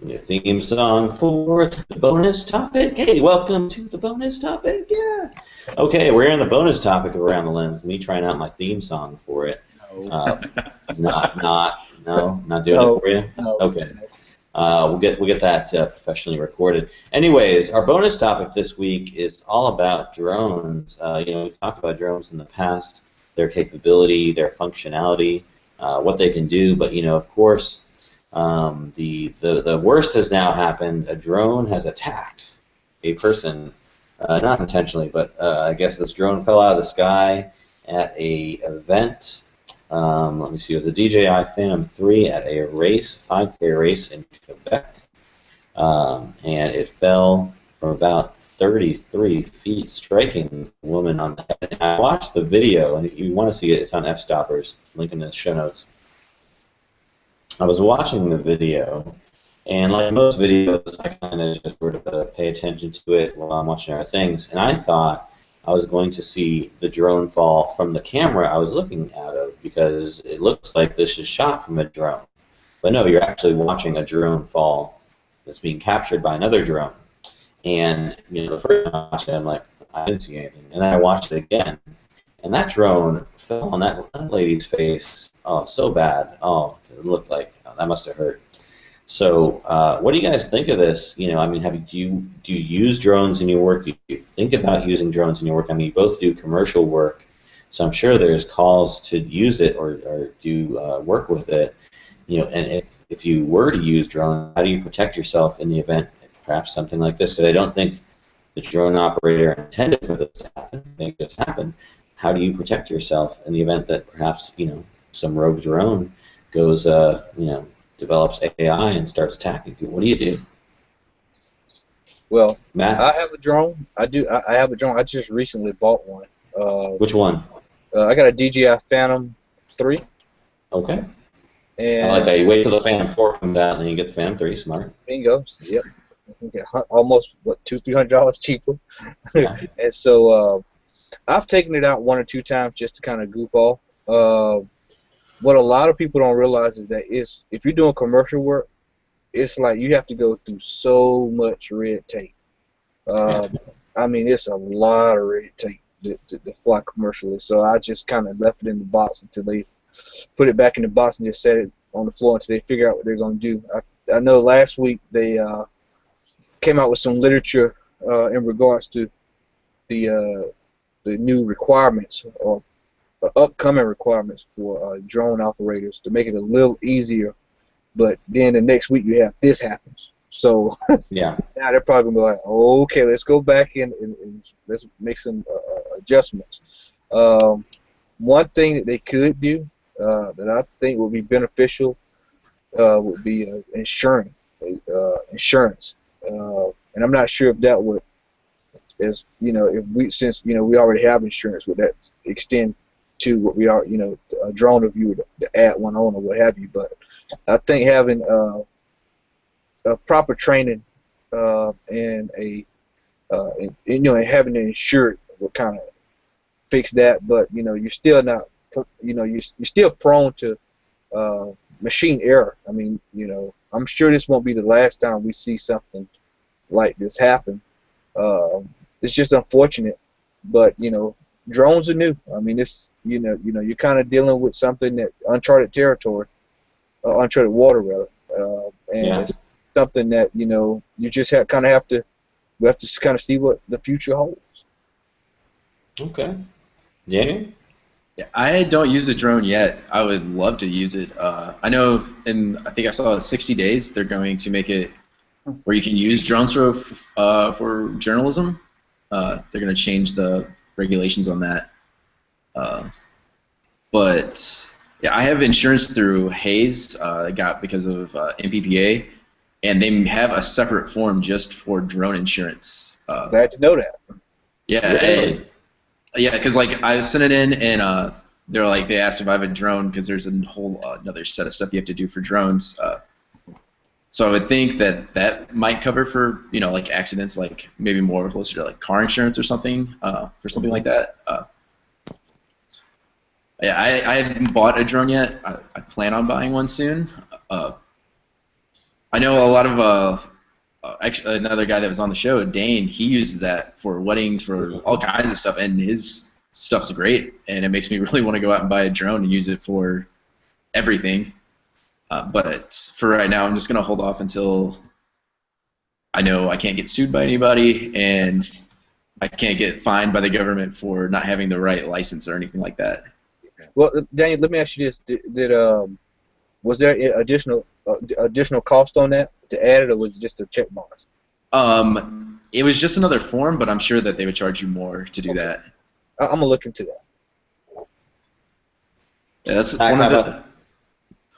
Your theme song for the bonus topic. Hey, welcome to the bonus topic. Yeah. Okay, we're in the bonus topic of Around the Lens. Me trying out my theme song for it. No. Uh, not doing it No. for you. No. Okay. We'll get that professionally recorded. Anyways, our bonus topic this week is all about drones. We've talked about drones in the past, their capability, their functionality, what they can do. But of course, the worst has now happened. A drone has attacked a person, not intentionally, but I guess this drone fell out of the sky at a event. Let me see. It was a DJI Phantom 3 at a race, 5K race in Quebec, and it fell from about 33 feet, striking the woman on the head. And I watched the video, and if you want to see it, it's on F-Stoppers. Link in the show notes. I was watching the video, and like most videos, I kind of just sort of pay attention to it while I'm watching other things. And I thought I was going to see the drone fall from the camera I was looking out of because it looks like this is shot from a drone. But no, you're actually watching a drone fall that's being captured by another drone. And the first time I watched it, I'm like, I didn't see anything. And then I watched it again, and that drone fell on that lady's face. Oh, so bad. Oh, it looked like that must have hurt. So, what do you guys think of this? I mean, do you use drones in your work? Do you think about using drones in your work? I mean, you both do commercial work, so I'm sure there's calls to use it or do work with it. And if you were to use drones, how do you protect yourself in the event perhaps something like this? Because I don't think the drone operator intended for this to happen. I think this happened. How do you protect yourself in the event that perhaps some rogue drone goes develops AI and starts attacking people? What do you do, Well, I Matt? have a drone. I do. I have a drone. I just recently bought one. Which one? I got a DJI Phantom 3, Okay, I like and that. You wait till the Phantom 4 comes out, and then you get the Phantom 3. Smart. bingo. Yep. I think almost what $200-300 cheaper. Yeah. And so I've taken it out one or two times just to kind of goof off. What a lot of people don't realize is that if you're doing commercial work, it's like you have to go through so much red tape. Yeah. I mean, it's a lot of red tape to fly commercially. So I just kind of left it in the box until they put it back in the box and just set it on the floor until they figure out what they're going to do. I know last week they came out with some literature in regards to the new requirements or upcoming requirements for drone operators to make it a little easier. But then the next week you have this happens. So Yeah. now they're probably gonna be like, okay, let's go back and let's make some adjustments. One thing that they could do that I think would be beneficial would be insurance. And I'm not sure if that would, as if we since we already have insurance, would that extend to what we are, a drone review to add one on or what have you. But I think having a proper training and and having it insured will kind of fix that. But you're still not, you're still prone to machine error. I mean, I'm sure this won't be the last time we see something like this happen. It's just unfortunate, but drones are new. I mean, it's you're kind of dealing with something that uncharted territory, uncharted water rather, and Yeah. it's something that you just kind of have to we have to kind of see what the future holds. Okay. Daniel? Yeah, I don't use a drone yet. I would love to use it. I know, I think I saw 60 days they're going to make it where you can use drones for journalism. They're going to change the regulations on that. Uh, but yeah, I have insurance through Hayes. I got because of MPPA, and they have a separate form just for drone insurance. Glad to know that. Yeah, Really? yeah, because like I sent it in, and they asked if I have a drone because there's a whole another set of stuff you have to do for drones. So I would think that that might cover for like accidents, like maybe more closer to like car insurance or something for something like that. Yeah, I haven't bought a drone yet. I plan on buying one soon. I know a lot of actually another guy that was on the show, Dane. He uses that for weddings, for all kinds of stuff, and his stuff's great. And it makes me really want to go out and buy a drone and use it for everything. But for right now, I'm just gonna hold off until I know I can't get sued by anybody and I can't get fined by the government for not having the right license or anything like that. Well, Daniel, let me ask you this: was there additional cost on that to add it, or was it just a checkbox? It was just another form, but I'm sure that they would charge you more to do that. I'm gonna look into that. Yeah, that's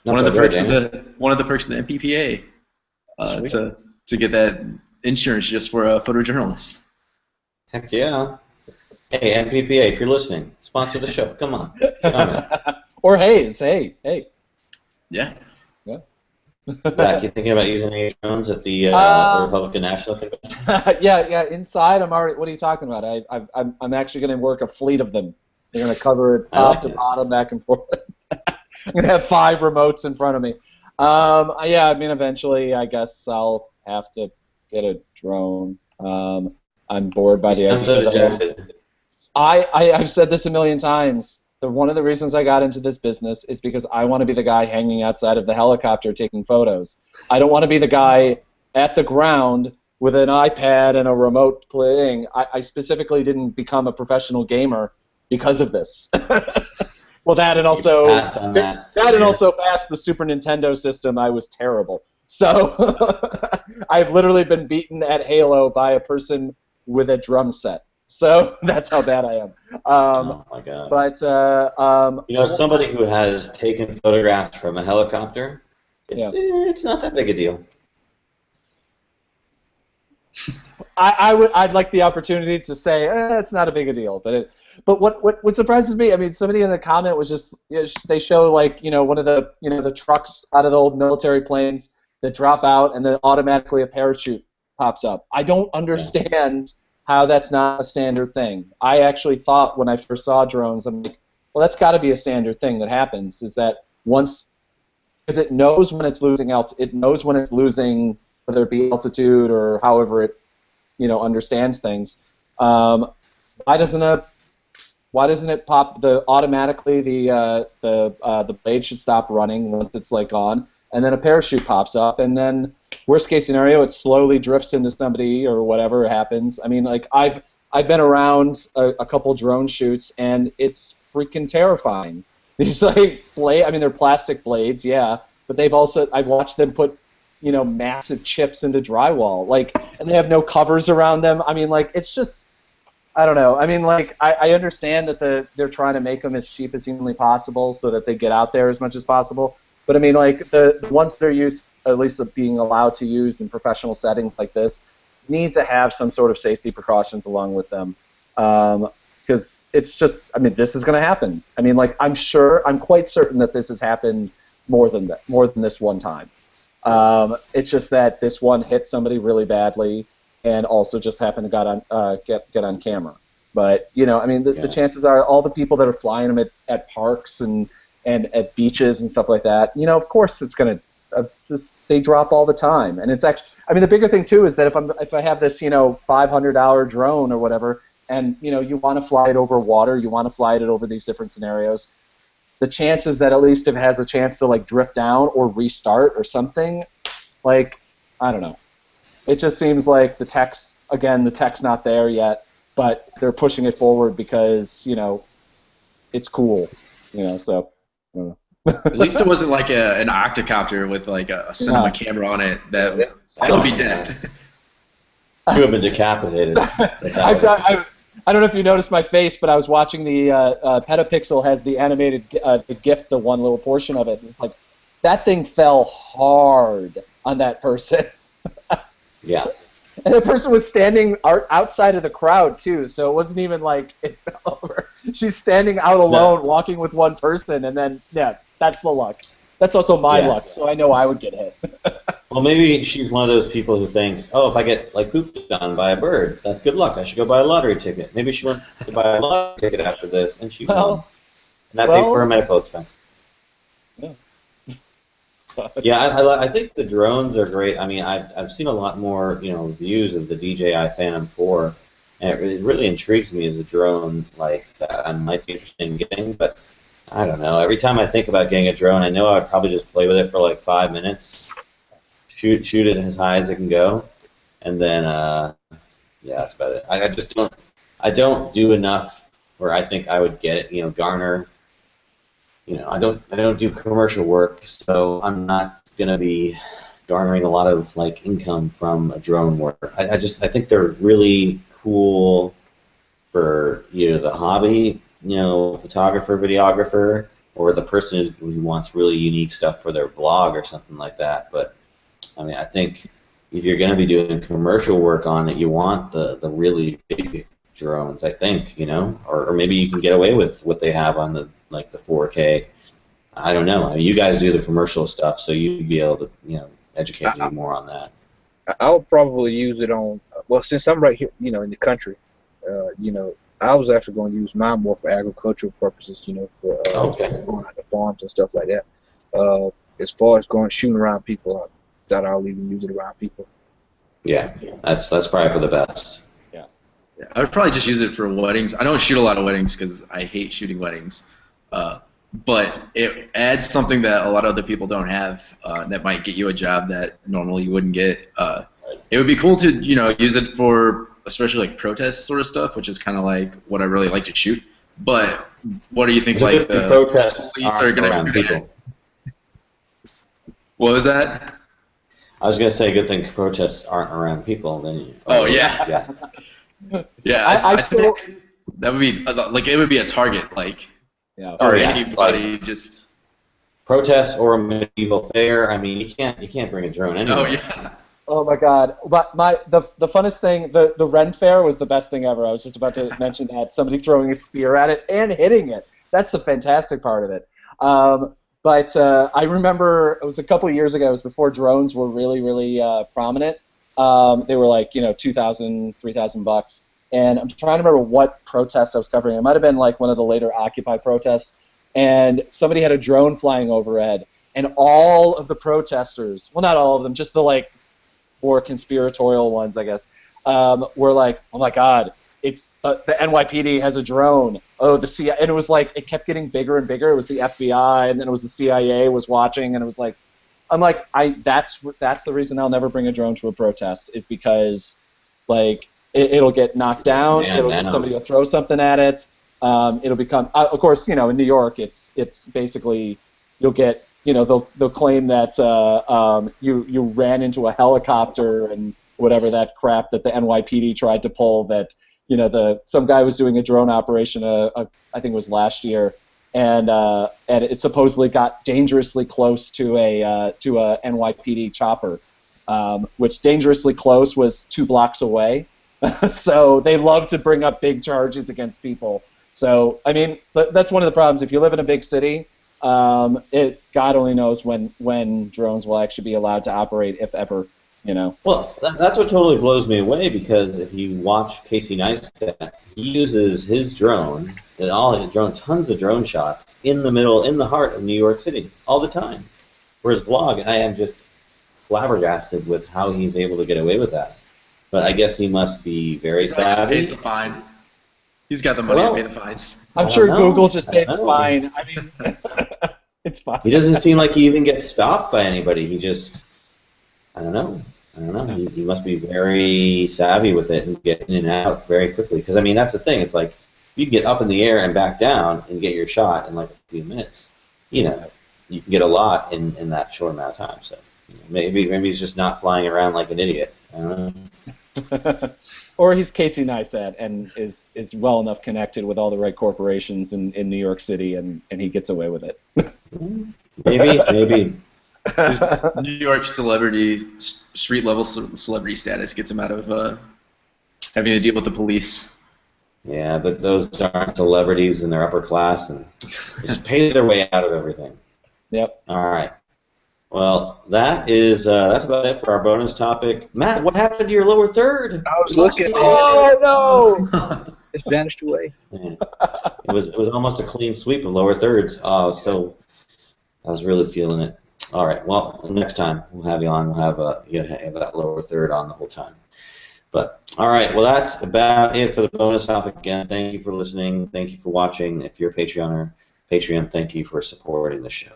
one of the perks of the MPPA to get that insurance just for photojournalists. Heck yeah. Hey, MPPA, if you're listening, sponsor the show. Come on. Or Hayes. Hey. Yeah. Zach, you thinking about using any drones at the Republican National Convention? yeah. Inside, I'm already. What are you talking about? I'm actually going to work a fleet of them. They're going to cover it top to bottom, back and forth. I'm going to have 5 remotes in front of me. Yeah, I mean, eventually, I guess I'll have to get a drone. I'm bored by the idea. I've said this a million times. One of the reasons I got into this business is because I want to be the guy hanging outside of the helicopter taking photos. I don't want to be the guy at the ground with an iPad and a remote playing. I specifically didn't become a professional gamer because of this. Well, that and also also passed the Super Nintendo system. I was terrible. So I've literally been beaten at Halo by a person with a drum set. So that's how bad I am. Oh my God! But somebody who has taken photographs from a helicopter, it's not that big a deal. I'd like the opportunity to say it's not a big a deal, but what surprises me, I mean, somebody in the comment was just they show like one of the the trucks out of the old military planes that drop out and then automatically a parachute pops up. I don't understand how that's not a standard thing. I actually thought when I first saw drones, I'm like, well, that's got to be a standard thing that happens. Is that once because it knows when it's losing it knows when it's losing whether it be altitude or however it understands things. Why doesn't it pop automatically the blade should stop running once it's like on, and then a parachute pops up, and then worst case scenario it slowly drifts into somebody or whatever happens. I mean, like I've been around a couple drone shoots and it's freaking terrifying. These they're plastic blades, yeah, but I've watched them put massive chips into drywall, and they have no covers around them. I mean, it's just, I don't know. I mean, I understand that they're trying to make them as cheap as humanly possible so that they get out there as much as possible. But I mean, the ones that are used, at least being allowed to use in professional settings like this, need to have some sort of safety precautions along with them. Because it's just, I mean, this is going to happen. I mean, I'm quite certain that this has happened more than this one time. It's just that this one hit somebody really badly, and also just happened to get on camera. But I mean, the chances are all the people that are flying them at parks and at beaches and stuff like that, of course it's gonna they drop all the time. And it's actually, I mean, the bigger thing too is that if I have this $500 drone or whatever, and you want to fly it over water, you want to fly it over these different scenarios, the chances that at least it has a chance to drift down or restart or something, I don't know. It just seems like the tech's not there yet, but they're pushing it forward because it's cool, so I don't know. At least it wasn't like an octocopter with a cinema camera on it that would be dead. You have been decapitated. I don't know if you noticed my face, but I was watching the Petapixel has the animated the GIF, the one little portion of it. And it's like that thing fell hard on that person. Yeah. And the person was standing outside of the crowd too, so it wasn't even like it fell over. She's standing out alone, walking with one person, and then that's the luck. That's also my luck, so I know I would get hit. Well, maybe she's one of those people who thinks, oh, if I get pooped on by a bird, that's good luck. I should go buy a lottery ticket. Maybe she went to buy a lottery ticket after this, and she won. And that paid for her medical expense. Yeah. Yeah, I think the drones are great. I mean, I've seen a lot more views of the DJI Phantom 4, and it really intrigues me as a drone like that. I might be interested in getting, but I don't know. Every time I think about getting a drone, I know I would probably just play with it for like 5 minutes, shoot it as high as it can go, and then yeah, that's about it. I just don't do enough where I think I would get it. Garner. I don't do commercial work, so I'm not gonna be garnering a lot of like income from a drone work. I think they're really cool for either the hobby, photographer, videographer, or the person who wants really unique stuff for their blog or something like that. But I mean, I think if you're gonna be doing commercial work on it, you want the really big drones. I think, or maybe you can get away with what they have on the 4K. I don't know. I mean, you guys do the commercial stuff, so you'd be able to, educate me more on that. I would probably use it on, well, since I'm right here, in the country, I was actually going to use mine more for agricultural purposes, for going out to farms and stuff like that. As far as shooting around people, I doubt I'll even use it around people. Yeah, that's probably for the best. Yeah, I would probably just use it for weddings. I don't shoot a lot of weddings because I hate shooting weddings. But it adds something that a lot of other people don't have that might get you a job that normally you wouldn't get. It would be cool to use it for especially like protest sort of stuff, which is kind of like what I really like to shoot. But what do you think? Like the protests police are going to people. What was that? I was going to say, good thing protests aren't around people. Then. Yeah. Yeah. I think that would be like it would be a target like. Yeah. Or anybody like, just protests or a medieval fair. I mean, you can't bring a drone anywhere. Oh yeah. Oh my God! But the funnest thing, the Ren Fair was the best thing ever. I was just about to mention that, somebody throwing a spear at it and hitting it. That's the fantastic part of it. But I remember it was a couple of years ago. It was before drones were really prominent. They were like $2,000, $3,000. And I'm trying to remember what protest I was covering. It might have been like one of the later Occupy protests. And somebody had a drone flying overhead. And all of the protesters, well, not all of them, just the more conspiratorial ones, I guess, were like, oh my God, it's the NYPD has a drone. Oh, the CIA. And it was like, it kept getting bigger and bigger. It was the FBI, and then it was the CIA was watching. And it was like, I'm like, that's the reason I'll never bring a drone to a protest, is because, like, it'll get knocked down. Somebody will throw something at it. It'll become, of course, in New York, it's basically, you'll get, they'll claim that you ran into a helicopter and whatever that crap that the NYPD tried to pull. That some guy was doing a drone operation, I think it was last year, and it supposedly got dangerously close to a NYPD chopper, which dangerously close was 2 blocks away. So they love to bring up big charges against people. So, I mean, that's one of the problems. If you live in a big city, God only knows when drones will actually be allowed to operate, if ever. Well, that's what totally blows me away, because if you watch Casey Neistat, he uses his drone, tons of drone shots in the heart of New York City, all the time. For his vlog, I am just flabbergasted with how he's able to get away with that. But I guess he must be very savvy. Just pays the fine. He's got the money to pay the fines. I'm sure Google just paid the fine. I mean, it's fine. He doesn't seem like he even gets stopped by anybody. He just, I don't know. He must be very savvy with it and get in and out very quickly. Because, I mean, that's the thing. It's like, you can get up in the air and back down and get your shot in like a few minutes. You can get a lot in that short amount of time. So maybe he's just not flying around like an idiot. I don't know. Or he's Casey Neistat and is well enough connected with all the right corporations in New York City, and he gets away with it. Maybe. His New York street level celebrity status gets him out of having to deal with the police. Yeah, those aren't celebrities and they're upper class and they just pay their way out of everything. Yep. All right. Well, that's about it for our bonus topic. Matt, what happened to your lower third? I was looking. Oh no! It's vanished away. Yeah. It was almost a clean sweep of lower thirds. Oh, so I was really feeling it. All right. Well, next time we'll have you on. We'll have have that lower third on the whole time. But all right. Well, that's about it for the bonus topic. Again, thank you for listening. Thank you for watching. If you're a Patreon, thank you for supporting the show.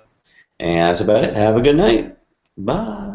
And that's about it. Have a good night. Bye.